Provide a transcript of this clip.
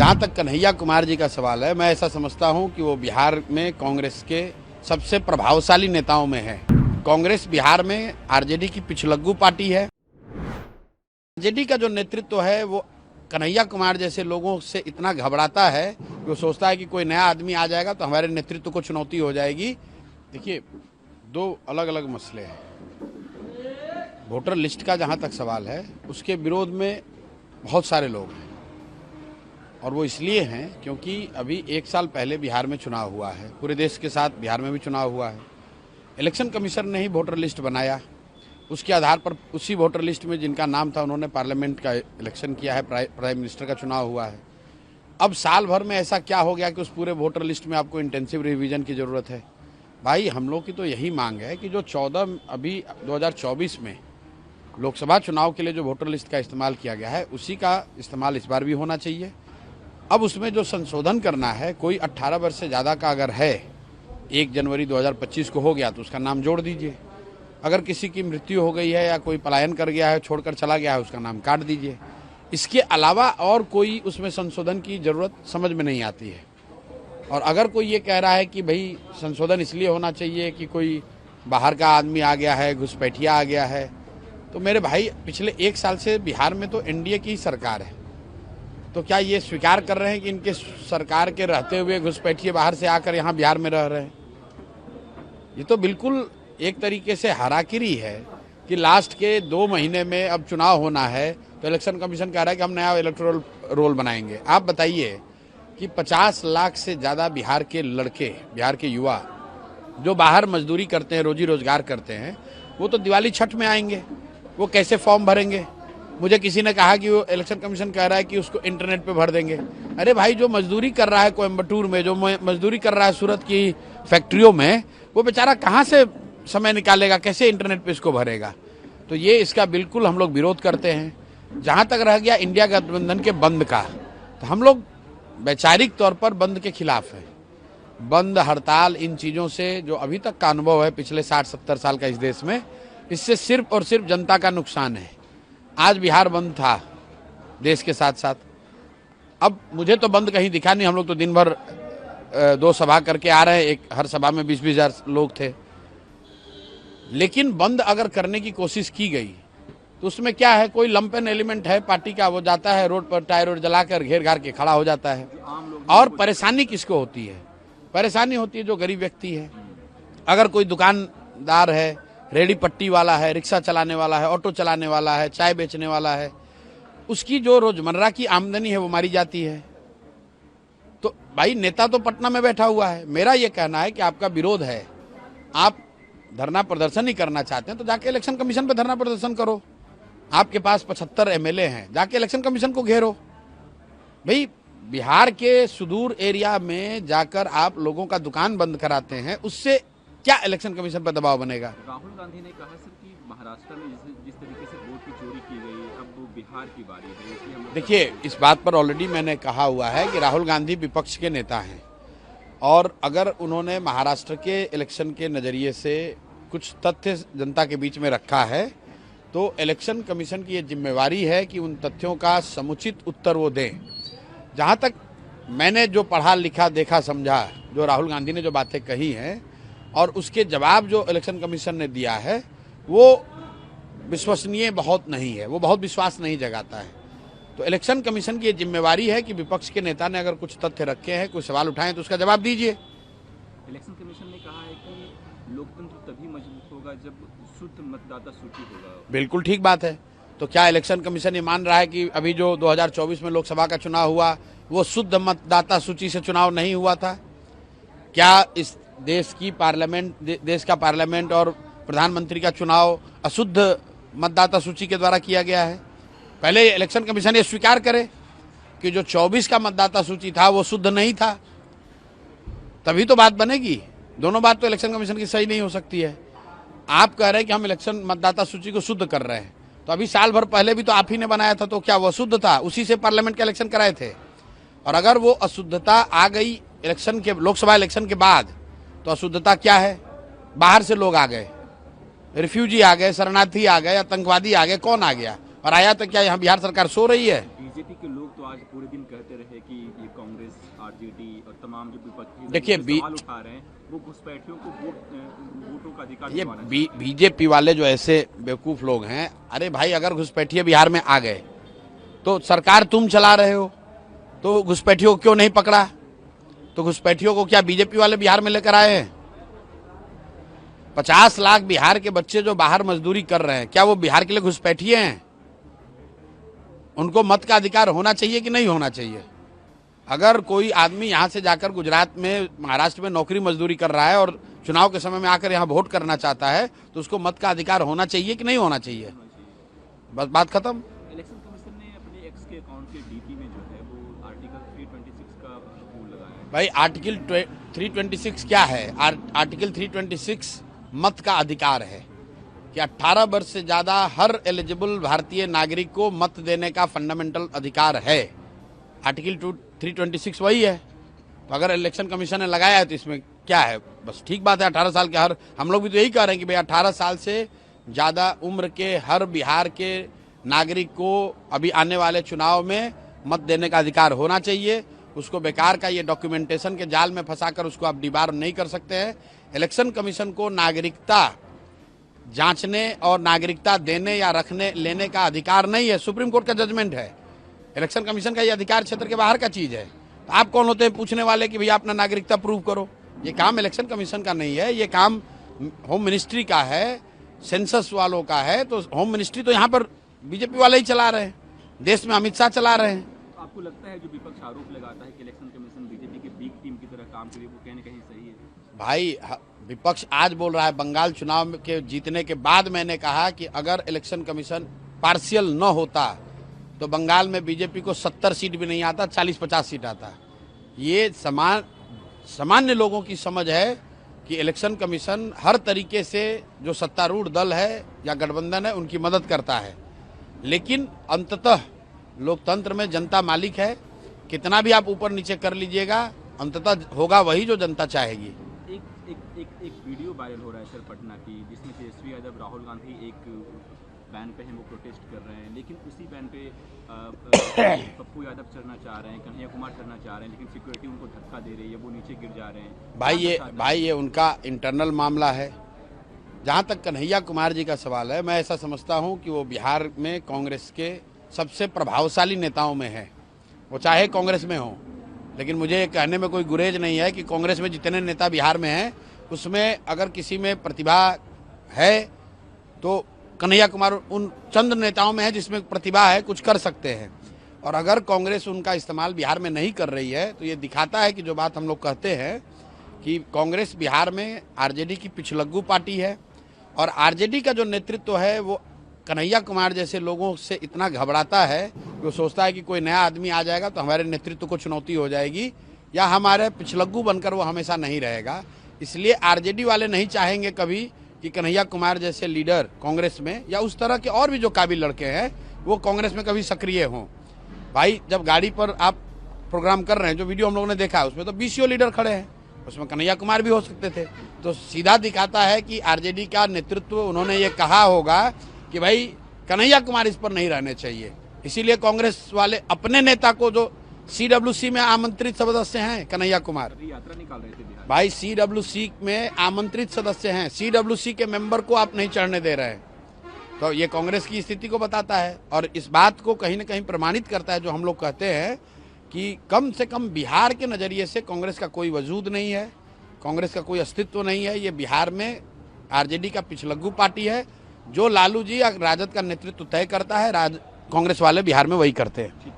जहाँ तक कन्हैया कुमार जी का सवाल है, मैं ऐसा समझता हूँ कि वो बिहार में कांग्रेस के सबसे प्रभावशाली नेताओं में है। कांग्रेस बिहार में आरजेडी की पिछलग्गू पार्टी है। आरजेडी का जो नेतृत्व है वो कन्हैया कुमार जैसे लोगों से इतना घबराता है कि वो सोचता है कि कोई नया आदमी आ जाएगा तो हमारे नेतृत्व को चुनौती हो जाएगी। देखिए, दो अलग अलग मसले हैं। वोटर लिस्ट का जहाँ तक सवाल है, उसके विरोध में बहुत सारे लोग हैं और वो इसलिए हैं क्योंकि अभी 1 साल पहले बिहार में चुनाव हुआ है। पूरे देश के साथ बिहार में भी चुनाव हुआ है। इलेक्शन कमीशन ने ही वोटर लिस्ट बनाया, उसके आधार पर उसी वोटर लिस्ट में जिनका नाम था उन्होंने पार्लियामेंट का इलेक्शन किया है, प्राइम मिनिस्टर का चुनाव हुआ है। अब साल भर में ऐसा क्या हो गया कि उस पूरे वोटर लिस्ट में आपको इंटेंसिव रिवीजन की ज़रूरत है? भाई, हम लोग की तो यही मांग है कि जो 14 अभी 2024 में लोकसभा चुनाव के लिए जो वोटर लिस्ट का इस्तेमाल किया गया है, उसी का इस्तेमाल इस बार भी होना चाहिए। अब उसमें जो संशोधन करना है, कोई 18 वर्ष से ज़्यादा का अगर है, 1 जनवरी 2025 को हो गया तो उसका नाम जोड़ दीजिए। अगर किसी की मृत्यु हो गई है या कोई पलायन कर गया है, छोड़कर चला गया है, उसका नाम काट दीजिए। इसके अलावा और कोई उसमें संशोधन की ज़रूरत समझ में नहीं आती है। और अगर कोई ये कह रहा है कि भाई संशोधन इसलिए होना चाहिए कि कोई बाहर का आदमी आ गया है, घुसपैठिया आ गया है, तो मेरे भाई पिछले 1 साल से बिहार में तो एनडीए की सरकार है। तो क्या ये स्वीकार कर रहे हैं कि इनके सरकार के रहते हुए घुसपैठिए बाहर से आकर यहाँ बिहार में रह रहे हैं? ये तो बिल्कुल एक तरीके से हराकिरी है कि लास्ट के 2 महीने में अब चुनाव होना है तो इलेक्शन कमीशन कह रहा है कि हम नया इलेक्टोरल रोल बनाएंगे। आप बताइए कि 50 लाख से ज़्यादा बिहार के लड़के, बिहार के युवा जो बाहर मजदूरी करते हैं, रोजी रोजगार करते हैं, वो तो दिवाली छठ में आएंगे, वो कैसे फॉर्म भरेंगे? मुझे किसी ने कहा कि वो इलेक्शन कमीशन कह रहा है कि उसको इंटरनेट पे भर देंगे। अरे भाई, जो मजदूरी कर रहा है कोयम्बटूर में, जो मजदूरी कर रहा है सूरत की फैक्ट्रियों में, वो बेचारा कहाँ से समय निकालेगा, कैसे इंटरनेट पे इसको भरेगा? तो ये इसका बिल्कुल हम लोग विरोध करते हैं। जहाँ तक रह गया इंडिया गठबंधन के बंद का, तो हम लोग वैचारिक तौर पर बंद के खिलाफ है। बंद, हड़ताल, इन चीज़ों से जो अभी तक का अनुभव है पिछले 60-70 साल का इस देश में, इससे सिर्फ और सिर्फ जनता का नुकसान है। आज बिहार बंद था देश के साथ साथ। अब मुझे तो बंद कहीं दिखा नहीं। हम लोग तो दिन भर 2 सभा करके आ रहे हैं, एक हर सभा में 20-20 हज़ार लोग थे। लेकिन बंद अगर करने की कोशिश की गई तो उसमें क्या है, कोई लंपेन एलिमेंट है पार्टी का, वो जाता है रोड पर टायर जलाकर घेर घार के खड़ा हो जाता है। और परेशानी किसको होती है? परेशानी होती है जो गरीब व्यक्ति है। अगर कोई दुकानदार है, रेडी पट्टी वाला है, रिक्शा चलाने वाला है, ऑटो चलाने वाला है, चाय बेचने वाला है, उसकी जो रोजमर्रा की आमदनी है वो मारी जाती है। तो भाई, नेता तो पटना में बैठा हुआ है। मेरा ये कहना है कि आपका विरोध है, आप धरना प्रदर्शन ही करना चाहते हैं तो जाके इलेक्शन कमीशन पे धरना प्रदर्शन करो। आपके पास 75 एमएलए हैं, जाके इलेक्शन कमीशन को घेरो। भाई, बिहार के सुदूर एरिया में जाकर आप लोगों का दुकान बंद कराते हैं, उससे क्या इलेक्शन कमीशन पर दबाव बनेगा? राहुल गांधी ने कहा सर कि महाराष्ट्र में जिस तरीके से वोट की चोरी की गई, अब वो बिहार की बारी है, इसलिए हम देखिए, इस बात पर ऑलरेडी मैंने कहा हुआ है कि राहुल गांधी विपक्ष के नेता हैं और अगर उन्होंने महाराष्ट्र के इलेक्शन के नज़रिए से कुछ तथ्य जनता के बीच में रखा है तो इलेक्शन कमीशन की ये जिम्मेवारी है कि उन तथ्यों का समुचित उत्तर वो दें। जहाँ तक मैंने जो पढ़ा लिखा, देखा, समझा, जो राहुल गांधी ने जो बातें कही हैं और उसके जवाब जो इलेक्शन कमीशन ने दिया है, वो विश्वसनीय बहुत नहीं है, वो बहुत विश्वास नहीं जगाता है। तो इलेक्शन कमीशन की ये जिम्मेवारी है कि विपक्ष के नेता ने अगर कुछ तथ्य रखे हैं, कुछ सवाल उठाए तो उसका जवाब दीजिए। इलेक्शन कमीशन ने कहा है कि लोकतंत्र तभी मजबूत होगा जब शुद्ध मतदाता सूची होगा। बिल्कुल ठीक बात है। तो क्या इलेक्शन कमीशन ये मान रहा है कि अभी जो 2024 में लोकसभा का चुनाव हुआ वो शुद्ध मतदाता सूची से चुनाव नहीं हुआ था? क्या इस देश का पार्लियामेंट और प्रधानमंत्री का चुनाव अशुद्ध मतदाता सूची के द्वारा किया गया है? पहले इलेक्शन कमीशन ये स्वीकार करे कि जो 24 का मतदाता सूची था वो शुद्ध नहीं था, तभी तो बात बनेगी। दोनों बात तो इलेक्शन कमीशन की सही नहीं हो सकती है। आप कह रहे हैं कि हम इलेक्शन मतदाता सूची को शुद्ध कर रहे हैं, तो अभी साल भर पहले भी तो आप ही ने बनाया था, तो क्या वो अशुद्ध था? उसी से पार्लियामेंट का इलेक्शन कराए थे। और अगर वो अशुद्धता आ गई इलेक्शन के, लोकसभा इलेक्शन के बाद, तो अशुद्धता क्या है? बाहर से लोग आ गए, रिफ्यूजी आ गए, शरणार्थी आ गए, आतंकवादी आ गए, कौन आ गया? और आया तो क्या यहाँ बिहार सरकार सो रही है? बीजेपी के लोग तो आज पूरे दिन कहते रहे कि ये कांग्रेस, आरजेडी और तमाम जो विपक्षी देखिए, सवाल उठा रहे हैं वो घुसपैठियों को वोटों का अधिकार ये दिलवाना चाहते हैं। बीजेपी वाले जो ऐसे बेवकूफ लोग हैं, अरे भाई अगर घुसपैठिए बिहार में आ गए तो सरकार तुम चला रहे हो, तो घुसपैठियों को क्यों नहीं पकड़ा? तो घुसपैठियों को क्या बीजेपी वाले बिहार में लेकर आए हैं? 50 लाख बिहार के बच्चे जो बाहर मजदूरी कर रहे हैं, क्या वो बिहार के लिए घुसपैठिए हैं? उनको मत का अधिकार होना चाहिए कि नहीं होना चाहिए? अगर कोई आदमी यहां से जाकर गुजरात में, महाराष्ट्र में नौकरी मजदूरी कर रहा है और चुनाव के समय में आकर यहां वोट करना चाहता है, तो उसको मत का अधिकार होना चाहिए कि नहीं होना चाहिए? बस बात खत्म। इलेक्शन कमीशन ने अपने एक्स के अकाउंट के डीपी में जो है वो आर्टिकल 326 का रूल लगाया है। भाई आर्टिकल 326 क्या है? आर्टिकल 326 मत का अधिकार है कि 18 वर्ष से ज्यादा हर एलिजिबल भारतीय नागरिक को मत देने का फंडामेंटल अधिकार है। आर्टिकल 326 वही है। तो अगर इलेक्शन कमीशन ने लगाया है तो इसमें क्या है? बस ठीक बात है। 18 साल के हर, हम लोग भी तो यही कह रहे हैं कि भाई 18 साल से ज्यादा उम्र के हर बिहार के नागरिक को अभी आने वाले चुनाव में मत देने का अधिकार होना चाहिए। उसको बेकार का ये डॉक्यूमेंटेशन के जाल में फंसाकर उसको आप डिबार नहीं कर सकते हैं। इलेक्शन कमीशन को नागरिकता जांचने और नागरिकता देने या रखने लेने का अधिकार नहीं है। सुप्रीम कोर्ट का जजमेंट है। इलेक्शन कमीशन का ये अधिकार क्षेत्र के बाहर का चीज है। तो आप कौन होते हैं पूछने वाले कि भैया अपना नागरिकता प्रूव करो? ये काम इलेक्शन कमीशन का नहीं है, ये काम होम मिनिस्ट्री का है, सेंसस वालों का है। तो होम मिनिस्ट्री तो यहाँ पर बीजेपी वाले ही चला रहे हैं, देश में अमित शाह चला रहे हैं। आपको लगता है जो विपक्ष आरोप लगाता है कि इलेक्शन कमीशन बीजेपी के बीग टीम की तरह काम करे, वो कहीं न कहीं सही है? भाई विपक्ष आज बोल रहा है, बंगाल चुनाव के जीतने के बाद मैंने कहा कि अगर इलेक्शन कमीशन पार्शियल न होता तो बंगाल में बीजेपी को 70 सीट भी नहीं आता, 40-50 सीट आता। ये सामान्य लोगों की समझ है कि इलेक्शन कमीशन हर तरीके से जो सत्तारूढ़ दल है या गठबंधन है उनकी मदद करता है, लेकिन अंततः लोकतंत्र में जनता मालिक है। कितना भी आप ऊपर नीचे कर लीजिएगा, अंततः होगा वही जो जनता चाहेगी। एक वीडियो वायरल हो रहा है सर पटना की, जिसमें तेजस्वी यादव, राहुल गांधी एक बैन पे हैं, वो प्रोटेस्ट कर रहे हैं, लेकिन उसी बैन पे पप्पू यादव चढ़ना चाह रहे हैं, कन्हैया कुमार चढ़ना चाह रहे हैं, लेकिन सिक्योरिटी उनको धक्का दे रही है, वो नीचे गिर जा रहे हैं। भाई ये उनका इंटरनल मामला है। जहाँ तक कन्हैया कुमार जी का सवाल है, मैं ऐसा समझता हूँ कि वो बिहार में कांग्रेस के सबसे प्रभावशाली नेताओं में है, वो चाहे कांग्रेस में हो। लेकिन मुझे कहने में कोई गुरेज नहीं है कि कांग्रेस में जितने नेता बिहार में हैं उसमें अगर किसी में प्रतिभा है तो कन्हैया कुमार उन चंद नेताओं में है जिसमें प्रतिभा है, कुछ कर सकते हैं। और अगर कांग्रेस उनका इस्तेमाल बिहार में नहीं कर रही है तो ये दिखाता है कि जो बात हम लोग कहते हैं कि कांग्रेस बिहार में आरजेडी की पिछलग्गू पार्टी है, और आरजेडी का जो नेतृत्व है वो कन्हैया कुमार जैसे लोगों से इतना घबराता है कि वो सोचता है कि कोई नया आदमी आ जाएगा तो हमारे नेतृत्व को चुनौती हो जाएगी, या हमारे पिछलग्गू बनकर वो हमेशा नहीं रहेगा। इसलिए आरजेडी वाले नहीं चाहेंगे कभी कि कन्हैया कुमार जैसे लीडर कांग्रेस में, या उस तरह के और भी जो काबिल लड़के हैं, वो कांग्रेस में कभी सक्रिय हों। भाई जब गाड़ी पर आप प्रोग्राम कर रहे हैं, जो वीडियो हम लोगों ने देखा है उसमें तो बीसीओ लीडर खड़े हैं, उसमें कन्हैया कुमार भी हो सकते थे। तो सीधा दिखाता है कि आरजेडी का नेतृत्व, उन्होंने ये कहा होगा कि भाई कन्हैया कुमार इस पर नहीं रहने चाहिए। इसीलिए कांग्रेस वाले अपने नेता को, जो सीडब्ल्यूसी में आमंत्रित सदस्य हैं कन्हैया कुमार, यात्रा निकाल रहे थे बिहार। भाई सीडब्ल्यूसी में आमंत्रित सदस्य हैं, सीडब्ल्यूसी के मेंबर को आप नहीं चढ़ने दे रहे हैं। तो ये कांग्रेस की स्थिति को बताता है और इस बात को कहीं न कहीं प्रमाणित करता है जो हम लोग कहते हैं कि कम से कम बिहार के नज़रिए से कांग्रेस का कोई वजूद नहीं है, कांग्रेस का कोई अस्तित्व नहीं है। ये बिहार में आरजेडी का पिछलग्गू पार्टी है। जो लालू जी या राजद का नेतृत्व तय करता है, कांग्रेस वाले बिहार में वही करते हैं।